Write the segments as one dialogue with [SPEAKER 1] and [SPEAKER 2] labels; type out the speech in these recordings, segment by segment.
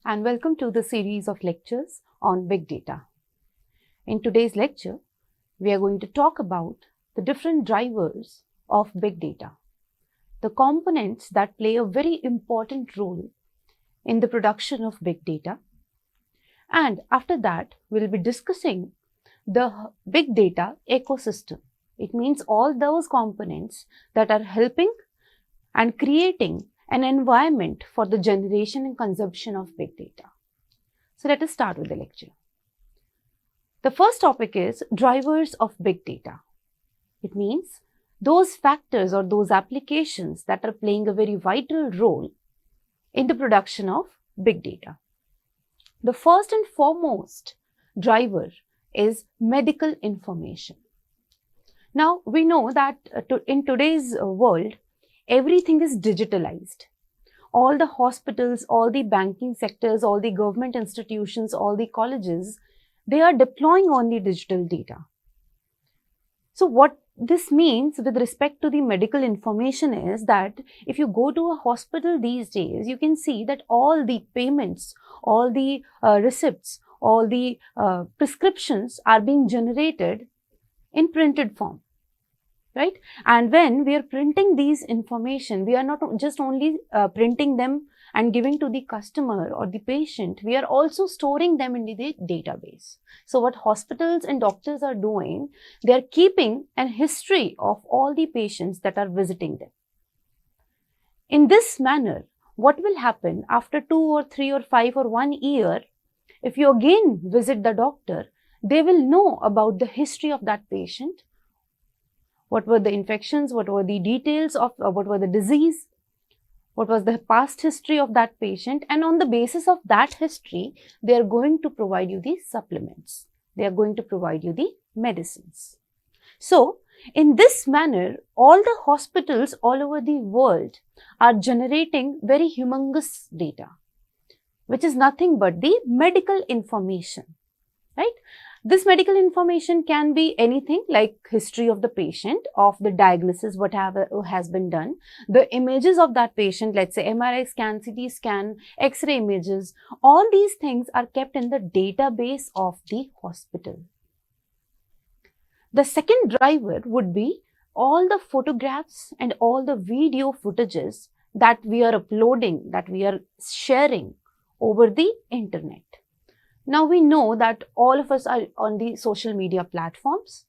[SPEAKER 1] and welcome to the series of lectures on big data. In today's lecture, we are going to talk about the different drivers of big data, the components that play a very important role in the production of big data. And after that, we'll be discussing the big data ecosystem. It means all those components that are helping and creating an environment for the generation and consumption of big data. So let us start with the lecture. The first topic is drivers of big data. It means those factors or those applications that are playing a very vital role in the production of big data. The first and foremost driver is medical information. Now, we know that in today's world, everything is digitalized. All the hospitals, all the banking sectors, all the government institutions, all the colleges, they are deploying only digital data. So what this means with respect to the medical information is that if you go to a hospital these days, you can see that all the payments, all the receipts, all the prescriptions are being generated in printed form. Right? And when we are printing these information, we are not just only printing them and giving to the customer or the patient, we are also storing them in the database. So what hospitals and doctors are doing, they are keeping a history of all the patients that are visiting them. In this manner, what will happen after 2 or 3 or 5 or 1 year, if you again visit the doctor, they will know about the history of that patient. What were the infections, what were the details of, what were the disease, what was the past history of that patient, and on the basis of that history, they are going to provide you the supplements. They are going to provide you the medicines. So, in this manner, all the hospitals all over the world are generating very humongous data, which is nothing but the medical information, right? This medical information can be anything like history of the patient, of the diagnosis, whatever has been done, the images of that patient, let's say MRI scan, CT scan, X-ray images, all these things are kept in the database of the hospital. The second driver would be all the photographs and all the video footages that we are uploading, that we are sharing over the internet. Now we know that all of us are on the social media platforms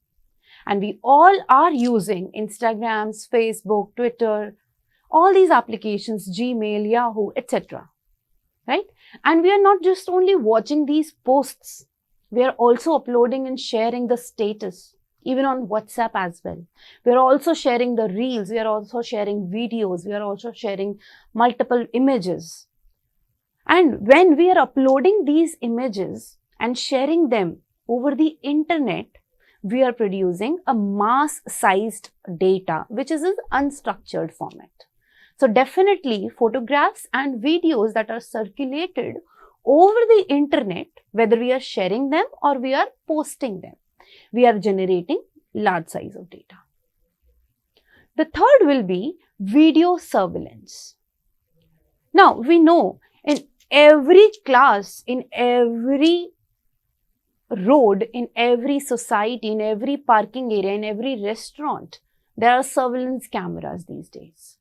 [SPEAKER 1] and we all are using Instagrams, Facebook, Twitter, all these applications, Gmail, Yahoo, etc. Right? And we are not just only watching these posts, we are also uploading and sharing the status, even on WhatsApp as well. We are also sharing the reels, we are also sharing videos, we are also sharing multiple images. And when we are uploading these images and sharing them over the internet, we are producing a mass-sized data, which is an unstructured format. So definitely photographs and videos that are circulated over the internet, whether we are sharing them or we are posting them, we are generating large size of data. The third will be video surveillance. Now we know in every class, in every road, in every society, in every parking area, in every restaurant, there are surveillance cameras these days.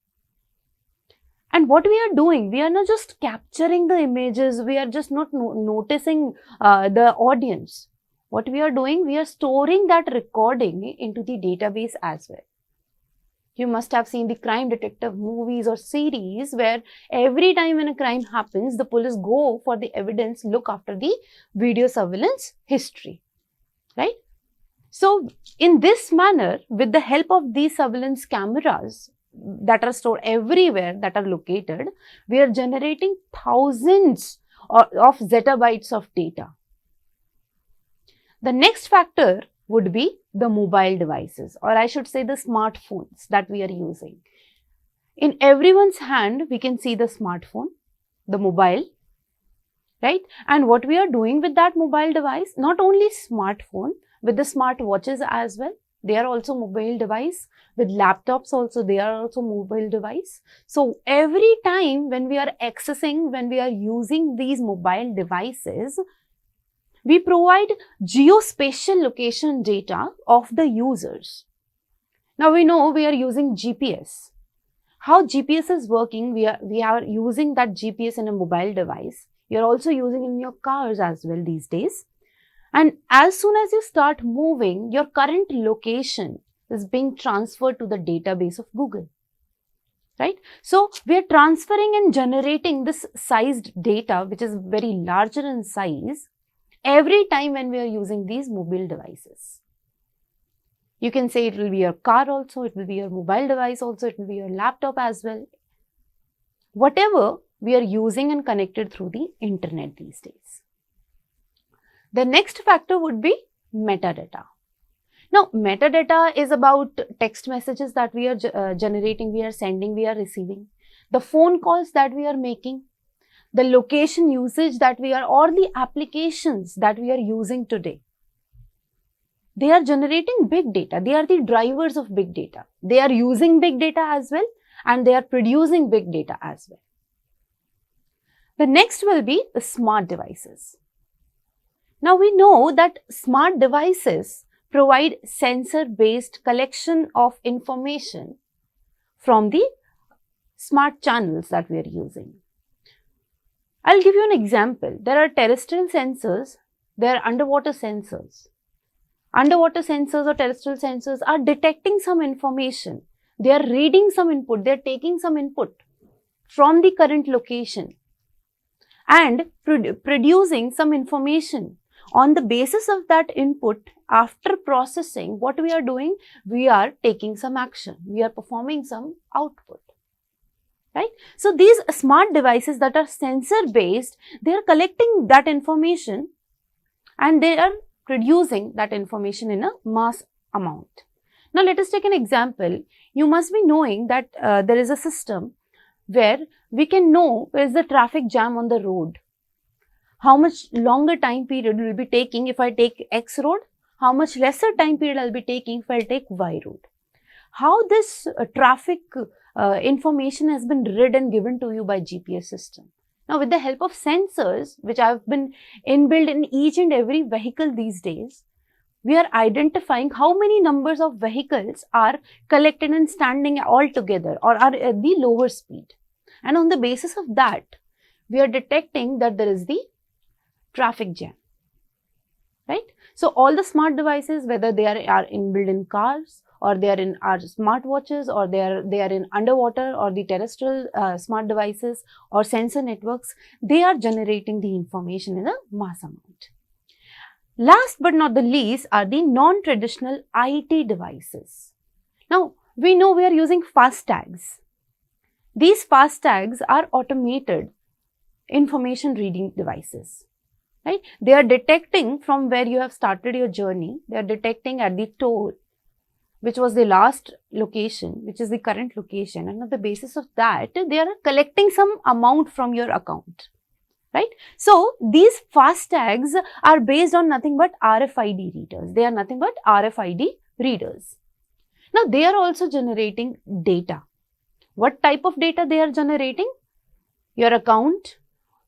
[SPEAKER 1] And what we are doing, we are not just capturing the images, we are just not noticing the audience. What we are doing, we are storing that recording into the database as well. You must have seen the crime detective movies or series where every time when a crime happens, the police go for the evidence, look after the video surveillance history, right? So, in this manner, with the help of these surveillance cameras that are stored everywhere, that are located, we are generating thousands of zettabytes of data. The next factor would be the mobile devices, or I should say the smartphones that we are using. In everyone's hand, we can see the smartphone, the mobile, right? And what we are doing with that mobile device, not only smartphone, with the smart watches as well, they are also mobile device. With laptops also, they are also mobile device. So every time when we are accessing, when we are using these mobile devices, we provide geospatial location data of the users. Now we know we are using GPS. How GPS is working, we are using that GPS in a mobile device. You are also using in your cars as well these days. And as soon as you start moving, your current location is being transferred to the database of Google, right? So we are transferring and generating this sized data, which is very larger in size, every time when we are using these mobile devices. You can say it will be your car also, it will be your mobile device also, it will be your laptop as well. Whatever we are using and connected through the internet these days. The next factor would be metadata. Now, metadata is about text messages that we are generating, we are sending, we are receiving, the phone calls that we are making, the location usage that we are, or the applications that we are using today. They are generating big data. They are the drivers of big data. They are using big data as well, and they are producing big data as well. The next will be the smart devices. Now we know that smart devices provide sensor-based collection of information from the smart channels that we are using. I'll give you an example. There are terrestrial sensors, there are underwater sensors. Underwater sensors or terrestrial sensors are detecting some information. They are reading some input, they are taking some input from the current location and producing some information. On the basis of that input, after processing, what we are doing, we are taking some action, we are performing some output, right? So these smart devices that are sensor based, they are collecting that information and they are producing that information in a mass amount. Now let us take an example. You must be knowing that there is a system where we can know where is the traffic jam on the road. How much longer time period will be taking if I take X road, how much lesser time period I'll be taking if I take Y road. How this traffic information has been read and given to you by GPS system. Now with the help of sensors which have been inbuilt in each and every vehicle these days, we are identifying how many numbers of vehicles are collected and standing all together or are at the lower speed. And on the basis of that, we are detecting that there is the traffic jam, right? So all the smart devices, whether they are inbuilt in cars or they are in our smartwatches or they are in underwater or the terrestrial smart devices or sensor networks, they are generating the information in a mass amount. Last but not the least are the non-traditional IT devices. Now we know we are using fast tags. These fast tags are automated information reading devices. Right? They are detecting from where you have started your journey. They are detecting at the toll, which was the last location, which is the current location. And on the basis of that, they are collecting some amount from your account. Right? So these fast tags are based on nothing but RFID readers. They are nothing but RFID readers. Now they are also generating data. What type of data they are generating? Your account,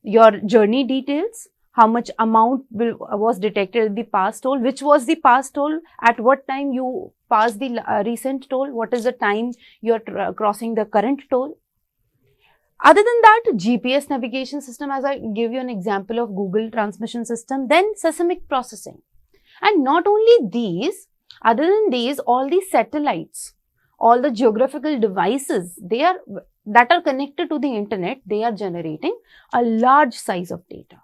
[SPEAKER 1] your journey details, how much amount was detected at the past toll, which was the past toll, at what time you passed the recent toll, what is the time you are crossing the current toll. Other than that, GPS navigation system, as I give you an example of Google transmission system, then seismic processing. And not only these, other than these, all the satellites, all the geographical devices, that are connected to the internet, they are generating a large size of data.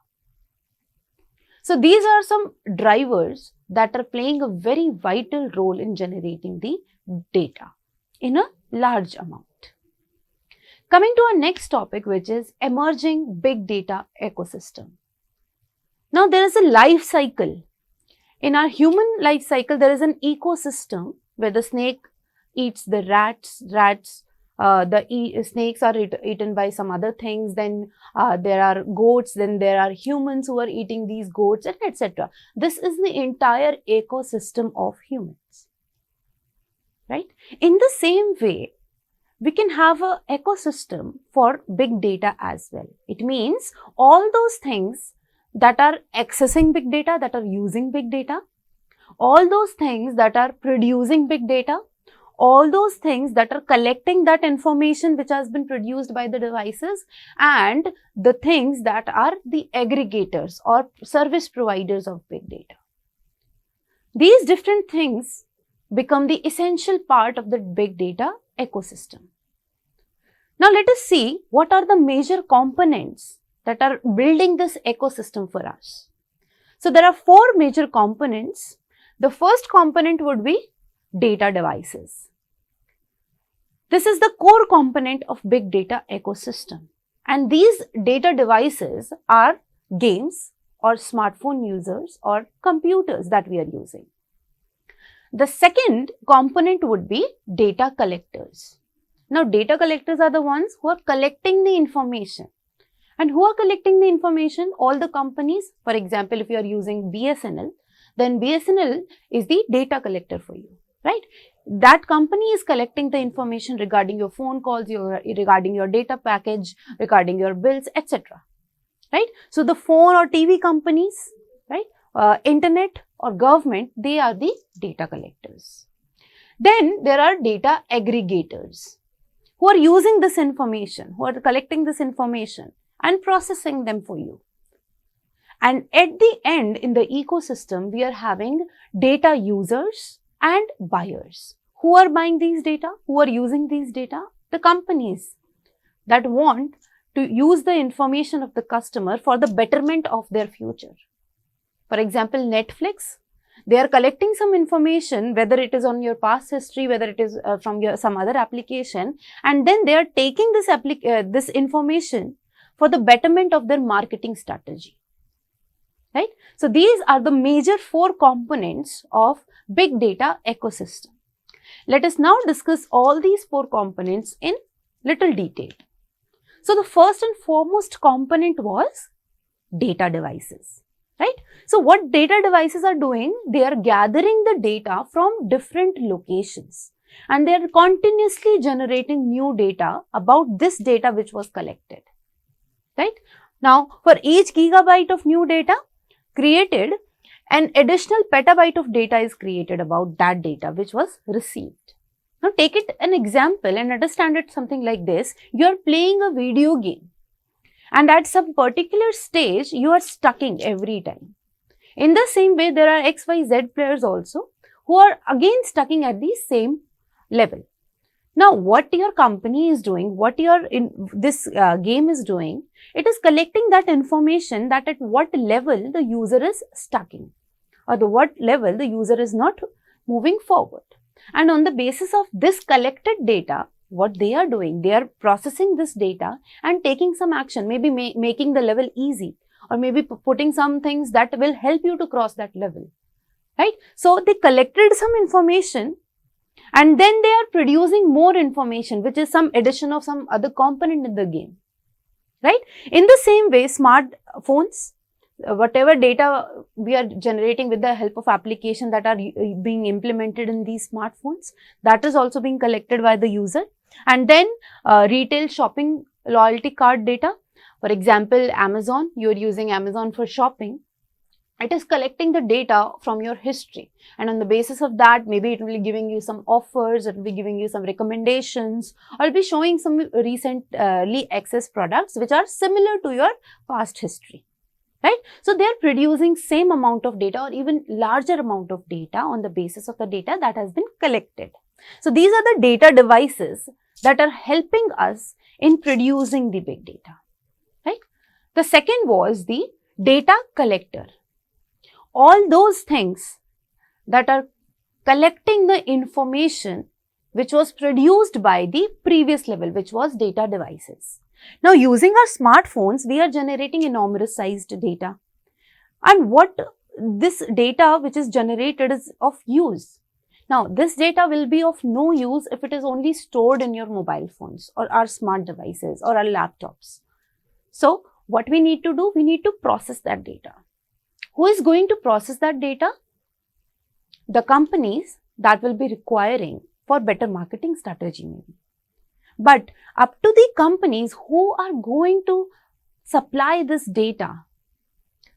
[SPEAKER 1] So these are some drivers that are playing a very vital role in generating the data in a large amount. Coming to our next topic, which is emerging big data ecosystem. Now there is a life cycle. In our human life cycle, there is an ecosystem where the snake eats the rats, snakes are eaten by some other things, then there are goats, then there are humans who are eating these goats, and etc. This is the entire ecosystem of humans. right? In the same way, we can have an ecosystem for big data as well. It means all those things that are accessing big data, that are using big data, all those things that are producing big data, all those things that are collecting that information which has been produced by the devices, and the things that are the aggregators or service providers of big data. These different things become the essential part of the big data ecosystem. Now let us see what are the major components that are building this ecosystem for us. So there are 4 major components. The first component would be data devices. This is the core component of big data ecosystem, and these data devices are games or smartphone users or computers that we are using. The second component would be data collectors. Now data collectors are the ones who are collecting the information. And who are collecting the information? All the companies. For example, if you are using BSNL, then BSNL is the data collector for you, right? That company is collecting the information regarding your phone calls, regarding your data package, regarding your bills, etc. Right? So the phone or TV companies, right? Internet or government, they are the data collectors. Then there are data aggregators who are using this information, who are collecting this information and processing them for you. And at the end, in the ecosystem, we are having data users and buyers. Who are buying these data? Who are using these data? The companies that want to use the information of the customer for the betterment of their future. For example, Netflix, they are collecting some information, whether it is on your past history, whether it is from some other application, and then they are taking this information for the betterment of their marketing strategy. Right? So these are the major 4 components of big data ecosystem. Let us now discuss all these 4 components in little detail. So the first and foremost component was data devices, right? So what data devices are doing? They are gathering the data from different locations and they are continuously generating new data about this data which was collected, right? Now for each gigabyte of new data created, an additional petabyte of data is created about that data which was received. Now take it an example and understand it something like this. You are playing a video game and at some particular stage you are stucking every time. In the same way, there are XYZ players also who are again stucking at the same level. Now what your company is doing, what this game is doing, it is collecting that information that at what level the user is stucking or the what level the user is not moving forward. And on the basis of this collected data, what they are doing, they are processing this data and taking some action, maybe making the level easy or maybe putting some things that will help you to cross that level, right? So they collected some information and then they are producing more information, which is some addition of some other component in the game, right? In the same way, smartphones, whatever data we are generating with the help of application that are being implemented in these smartphones, that is also being collected by the user. And then retail shopping loyalty card data. For example, Amazon, you are using Amazon for shopping. It is collecting the data from your history, and on the basis of that, maybe it will be giving you some offers, it will be giving you some recommendations, or it will be showing some recently accessed products which are similar to your past history, right? So they are producing same amount of data or even larger amount of data on the basis of the data that has been collected. So these are the data devices that are helping us in producing the big data, right? The second was the data collector. All those things that are collecting the information which was produced by the previous level, which was data devices. Now, using our smartphones, we are generating enormous sized data. And what this data which is generated is of use. Now, this data will be of no use if it is only stored in your mobile phones or our smart devices or our laptops. So, what we need to do? We need to process that data. Who is going to process that data? The companies that will be requiring for better marketing strategy maybe. But up to the companies who are going to supply this data.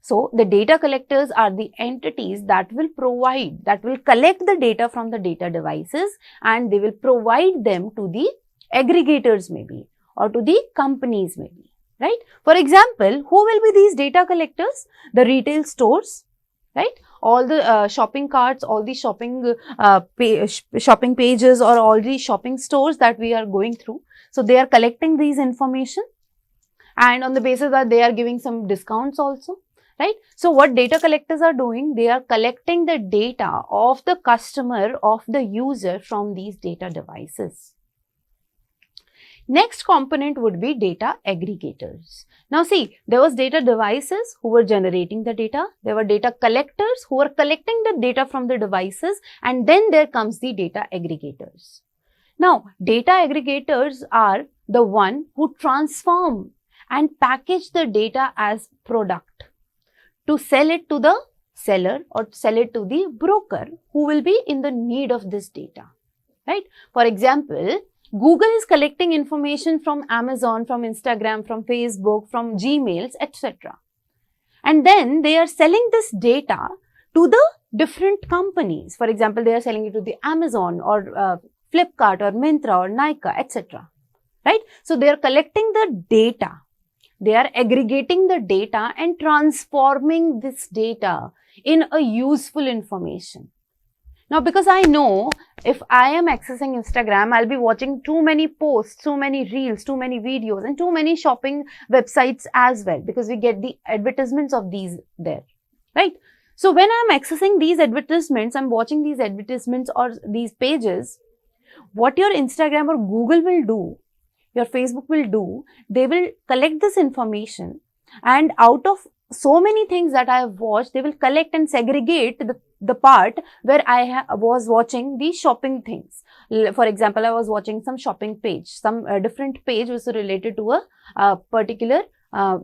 [SPEAKER 1] So the data collectors are the entities that will collect the data from the data devices, and they will provide them to the aggregators maybe, or to the companies maybe, right? For example, who will be these data collectors? The retail stores, right? All the shopping carts, all the shopping pages, or all the shopping stores that we are going through. So they are collecting these information, and on the basis that they are giving some discounts also, right? So what data collectors are doing, they are collecting the data of the customer, of the user from these data devices. Next component would be data aggregators. Now see, there was data devices who were generating the data, there were data collectors who were collecting the data from the devices, and then there comes the data aggregators. Now, data aggregators are the one who transform and package the data as product to sell it to the seller or sell it to the broker who will be in the need of this data, right? For example, Google is collecting information from Amazon, from Instagram, from Facebook, from Gmails, etc. And then they are selling this data to the different companies. For example, they are selling it to the Amazon or Flipkart or Myntra or Nykaa, etc. Right? So they are collecting the data. They are aggregating the data and transforming this data in a useful information. Now, because I know if I am accessing Instagram, I'll be watching too many posts, too many reels, too many videos, and too many shopping websites as well, because we get the advertisements of these there, right? So when I'm accessing these advertisements, I'm watching these advertisements or these pages, what your Instagram or Google will do, your Facebook will do, they will collect this information, and out of so many things that I have watched, they will collect and segregate the part where I was watching the shopping things. For example, I was watching some shopping page, some different page was related to a particular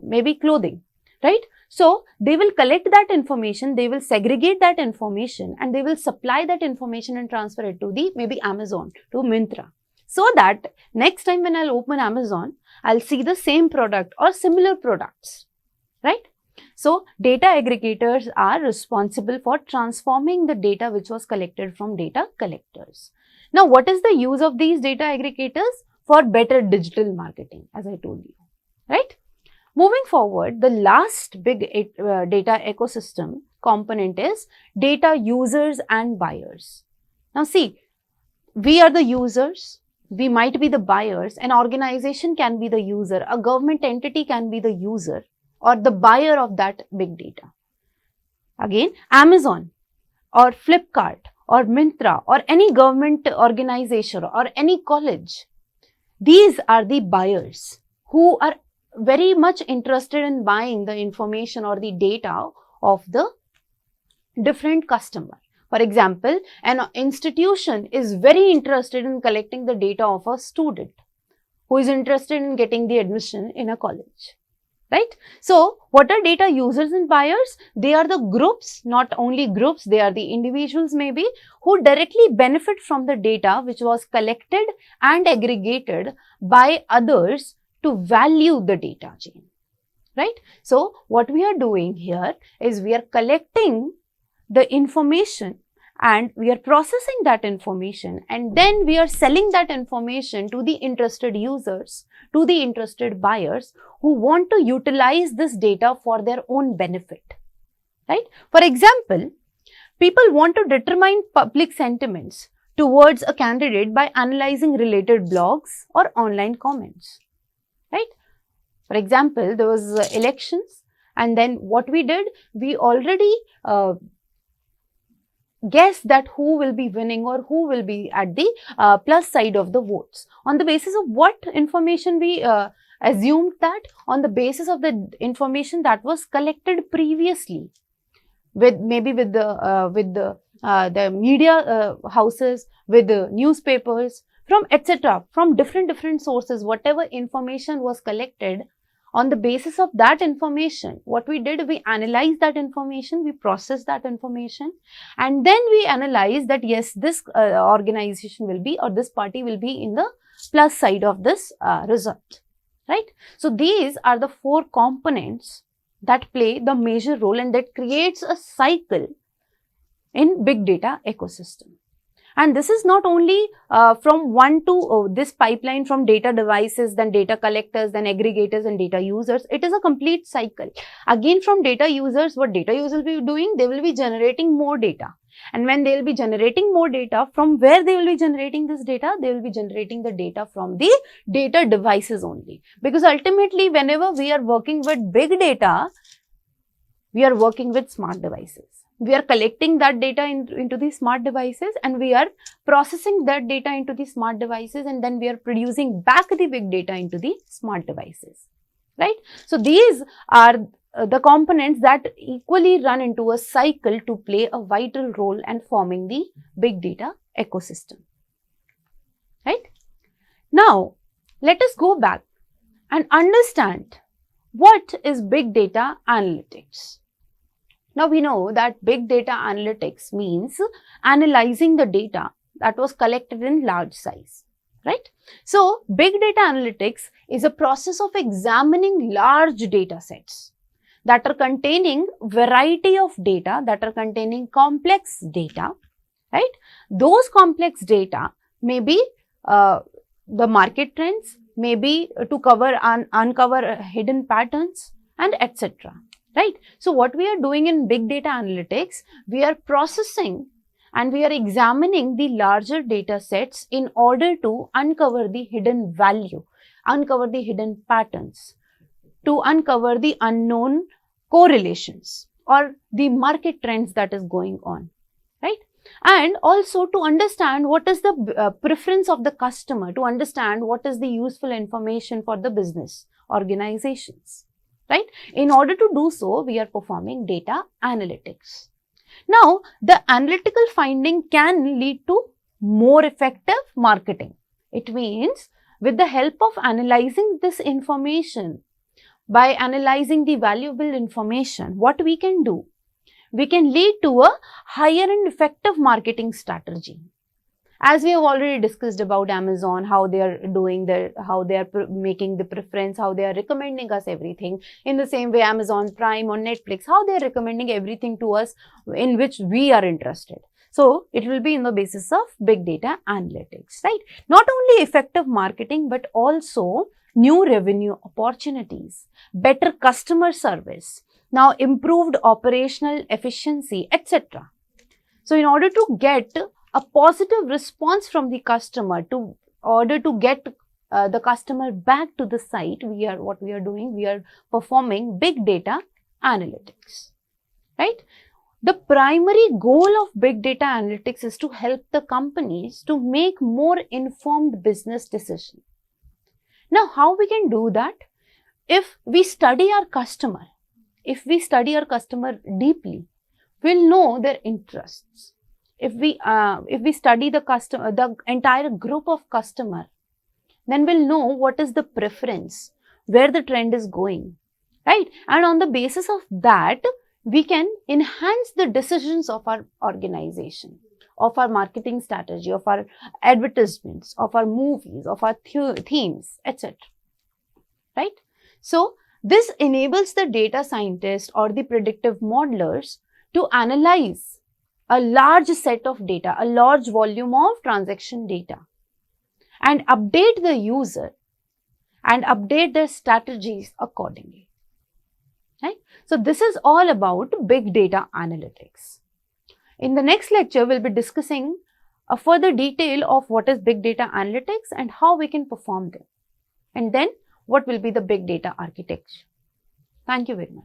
[SPEAKER 1] maybe clothing, right? So they will collect that information, they will segregate that information, and they will supply that information and transfer it to the maybe Amazon, to Myntra. So that next time when I'll open Amazon, I'll see the same product or similar products, right? So data aggregators are responsible for transforming the data which was collected from data collectors. Now, what is the use of these data aggregators? For better digital marketing, as I told you, right? Moving forward, the last big data ecosystem component is data users and buyers. Now see, we are the users, we might be the buyers, an organization can be the user, a government entity can be the user or the buyer of that big data. Again, Amazon or Flipkart or Myntra or any government organization or any college, these are the buyers who are very much interested in buying the information or the data of the different customer. For example, an institution is very interested in collecting the data of a student who is interested in getting the admission in a college, right? So, what are data users and buyers? They are the groups, not only groups, they are the individuals maybe, who directly benefit from the data which was collected and aggregated by others to value the data chain, right? So, what we are doing here is we are collecting the information and we are processing that information, and then we are selling that information to the interested users, to the interested buyers who want to utilize this data for their own benefit, right? For example, people want to determine public sentiments towards a candidate by analyzing related blogs or online comments, right? For example, there was elections, and then what we did, we already guess that who will be winning or who will be at the plus side of the votes. On the basis of what information we assumed that? On the basis of the information that was collected previously with maybe with the media houses, with the newspapers, from etc., from different sources. Whatever information was collected On the basis of that information, what we did, we analyzed that information, we processed that information, and then we analyzed that yes, this organization will be, or this party will be in the plus side of this result, right? So these are the 4 components that play the major role and that creates a cycle in big data ecosystem. And this is not only from one to this pipeline from data devices, then data collectors, then aggregators and data users. It is a complete cycle. Again, from data users, what data users will be doing? They will be generating more data. And when they will be generating more data, from where they will be generating this data? They will be generating the data from the data devices only. Because ultimately, whenever we are working with big data, we are working with smart devices. We are collecting that data into the smart devices, and we are processing that data into the smart devices, and then we are producing back the big data into the smart devices, right? So these are the components that equally run into a cycle to play a vital role in forming the big data ecosystem, right? Now, let us go back and understand what is big data analytics. Now, we know that big data analytics means analyzing the data that was collected in large size, right? So, big data analytics is a process of examining large data sets that are containing variety of data, that are containing complex data, right? Those complex data may be the market trends, maybe to cover and uncover hidden patterns and etc. Right? So, what we are doing in big data analytics, we are processing and we are examining the larger data sets in order to uncover the hidden value, uncover the hidden patterns, to uncover the unknown correlations or the market trends that is going on, right? And also to understand what is the preference of the customer, to understand what is the useful information for the business organizations. Right? In order to do so, we are performing data analytics. Now, the analytical finding can lead to more effective marketing. It means with the help of analyzing this information, by analyzing the valuable information, what we can do? We can lead to a higher and effective marketing strategy. As we have already discussed about Amazon, how they are doing how they are making the preference, how they are recommending us everything. In the same way, Amazon Prime or Netflix, how they are recommending everything to us in which we are interested. So, it will be in the basis of big data analytics, right? Not only effective marketing, but also new revenue opportunities, better customer service, now improved operational efficiency, etc. So, in order to get a positive response from the customer, to order to get the customer back to the site, what we are doing, we are performing big data analytics, right? The primary goal of big data analytics is to help the companies to make more informed business decisions. Now, how we can do that? If we study our customer, if we study our customer deeply, we'll know their interests. If we study the entire group of customer, then we'll know what is the preference, where the trend is going, right? And on the basis of that, we can enhance the decisions of our organization, of our marketing strategy, of our advertisements, of our movies, of our themes, etc. Right? So, this enables the data scientist or the predictive modelers to analyze a large set of data, a large volume of transaction data, and update the user and update their strategies accordingly. Right? So, this is all about big data analytics. In the next lecture, we'll be discussing a further detail of what is big data analytics and how we can perform them, and then what will be the big data architecture. Thank you very much.